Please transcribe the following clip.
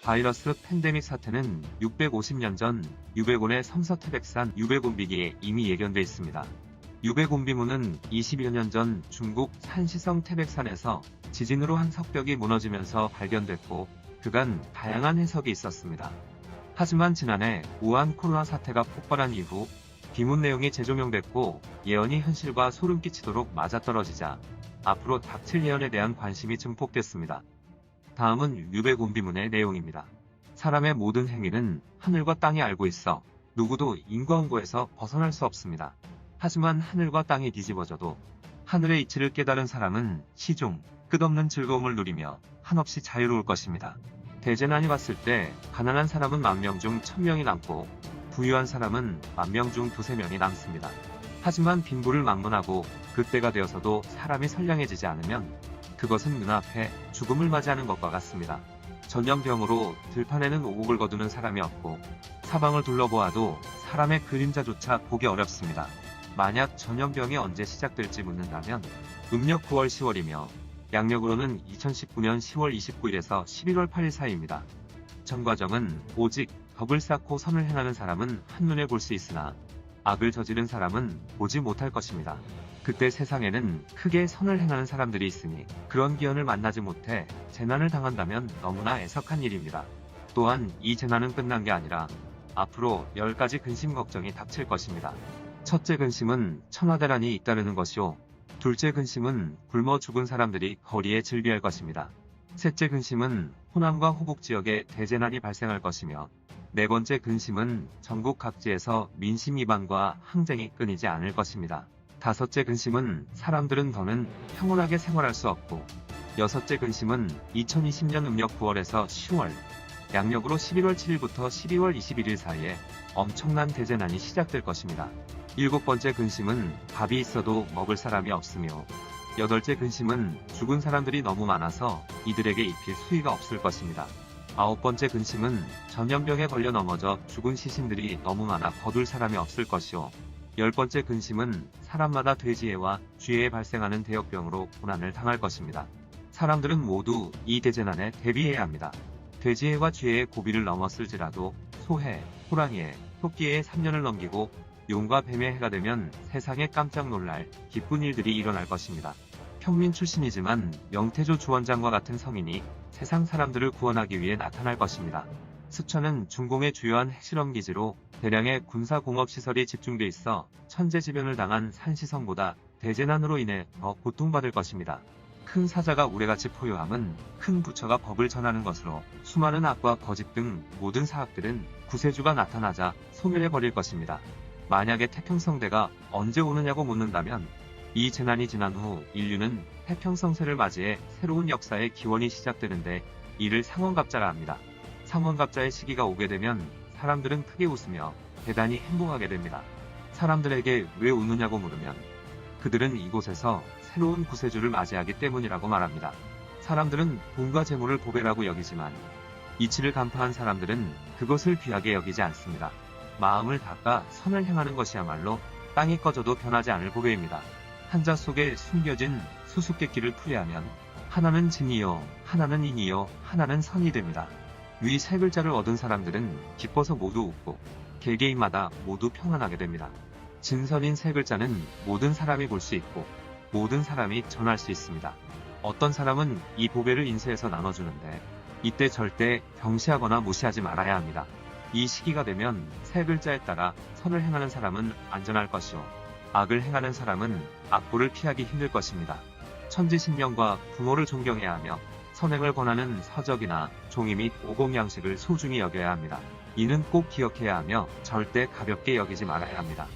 바이러스 팬데믹 사태는 650년 전 유배곤의 섬서태백산 유배곤비기에 이미 예견돼 있습니다. 유배곤비문은 20여 년 전 중국 산시성 태백산에서 지진으로 한 석벽이 무너지면서 발견됐고 그간 다양한 해석이 있었습니다. 하지만 지난해 우한 코로나 사태가 폭발한 이후 비문 내용이 재조명됐고 예언이 현실과 소름 끼치도록 맞아떨어지자 앞으로 닥칠 예언에 대한 관심이 증폭됐습니다. 다음은 유배곤비문의 내용입니다. 사람의 모든 행위는 하늘과 땅이 알고 있어 누구도 인과응보에서 벗어날 수 없습니다. 하지만 하늘과 땅이 뒤집어져도 하늘의 이치를 깨달은 사람은 시종, 끝없는 즐거움을 누리며 한없이 자유로울 것입니다. 대재난이 왔을 때 가난한 사람은 10,000명 중 1,000명이 남고 부유한 사람은 10,000명 중 2~3명이 남습니다. 하지만 빈부를 막론하고 그때가 되어서도 사람이 선량해지지 않으면 그것은 눈앞에 죽음을 맞이하는 것과 같습니다. 전염병으로 들판에는 오곡을 거두는 사람이 없고 사방을 둘러보아도 사람의 그림자조차 보기 어렵습니다. 만약 전염병이 언제 시작될지 묻는다면 음력 9월 10월이며 양력으로는 2019년 10월 29일에서 11월 8일 사이입니다. 전 과정은 오직 덕을 쌓고 선을 행하는 사람은 한눈에 볼 수 있으나 악을 저지른 사람은 보지 못할 것입니다. 그때 세상에는 크게 선을 행하는 사람들이 있으니 그런 기연을 만나지 못해 재난을 당한다면 너무나 애석한 일입니다. 또한 이 재난은 끝난 게 아니라 앞으로 10가지 근심 걱정이 닥칠 것입니다. 첫째 근심은 천하대란이 잇따르는 것이요. 둘째 근심은 굶어 죽은 사람들이 거리에 즐비할 것입니다. 셋째 근심은 호남과 호북 지역에 대재난이 발생할 것이며 네 번째 근심은 전국 각지에서 민심 이반과 항쟁이 끊이지 않을 것입니다. 다섯째 근심은 사람들은 더는 평온하게 생활할 수 없고 여섯째 근심은 2020년 음력 9월에서 10월, 양력으로 11월 7일부터 12월 21일 사이에 엄청난 대재난이 시작될 것입니다. 일곱 번째 근심은 밥이 있어도 먹을 사람이 없으며 여덟째 근심은 죽은 사람들이 너무 많아서 이들에게 입힐 수위가 없을 것입니다. 아홉 번째 근심은 전염병에 걸려 넘어져 죽은 시신들이 너무 많아 거둘 사람이 없을 것이요. 열 번째 근심은 사람마다 돼지해와 쥐해에 발생하는 대역병으로 고난을 당할 것입니다. 사람들은 모두 이 대재난에 대비해야 합니다. 돼지해와 쥐해의 고비를 넘었을지라도 소해, 호랑이해, 토끼해의 3년을 넘기고 용과 뱀의 해가 되면 세상에 깜짝 놀랄 기쁜 일들이 일어날 것입니다. 평민 출신이지만 명태조 주원장과 같은 성인이 세상 사람들을 구원하기 위해 나타날 것입니다. 스촨은 중공의 주요한 핵실험 기지로 대량의 군사공업시설이 집중돼 있어 천재지변을 당한 산시성보다 대재난으로 인해 더 고통받을 것입니다. 큰 사자가 우레같이 포효함은 큰 부처가 법을 전하는 것으로 수많은 악과 거짓 등 모든 사악들은 구세주가 나타나자 소멸해버릴 것입니다. 만약에 태평성대가 언제 오느냐고 묻는다면 이 재난이 지난 후 인류는 태평성세를 맞이해 새로운 역사의 기원이 시작되는데 이를 상원갑자라 합니다. 상원갑자의 시기가 오게 되면 사람들은 크게 웃으며 대단히 행복하게 됩니다. 사람들에게 왜 웃느냐고 물으면 그들은 이곳에서 새로운 구세주를 맞이하기 때문이라고 말합니다. 사람들은 돈과 재물을 보배라고 여기지만 이치를 간파한 사람들은 그것을 귀하게 여기지 않습니다. 마음을 닦아 선을 행하는 것이야말로 땅이 꺼져도 변하지 않을 보배입니다. 한자 속에 숨겨진 수수께끼를 풀이하면 하나는 진이요, 하나는 인이요, 하나는 선이 됩니다. 위 세 글자를 얻은 사람들은 기뻐서 모두 웃고 개개인마다 모두 평안하게 됩니다. 진선인 세 글자는 모든 사람이 볼 수 있고 모든 사람이 전할 수 있습니다. 어떤 사람은 이 보배를 인쇄해서 나눠주는데 이때 절대 경시하거나 무시하지 말아야 합니다. 이 시기가 되면 세 글자에 따라 선을 행하는 사람은 안전할 것이요 악을 행하는 사람은 악보를 피하기 힘들 것입니다. 천지신명과 부모를 존경해야 하며 선행을 권하는 서적이나 종이 및 오공양식을 소중히 여겨야 합니다. 이는 꼭 기억해야 하며 절대 가볍게 여기지 말아야 합니다.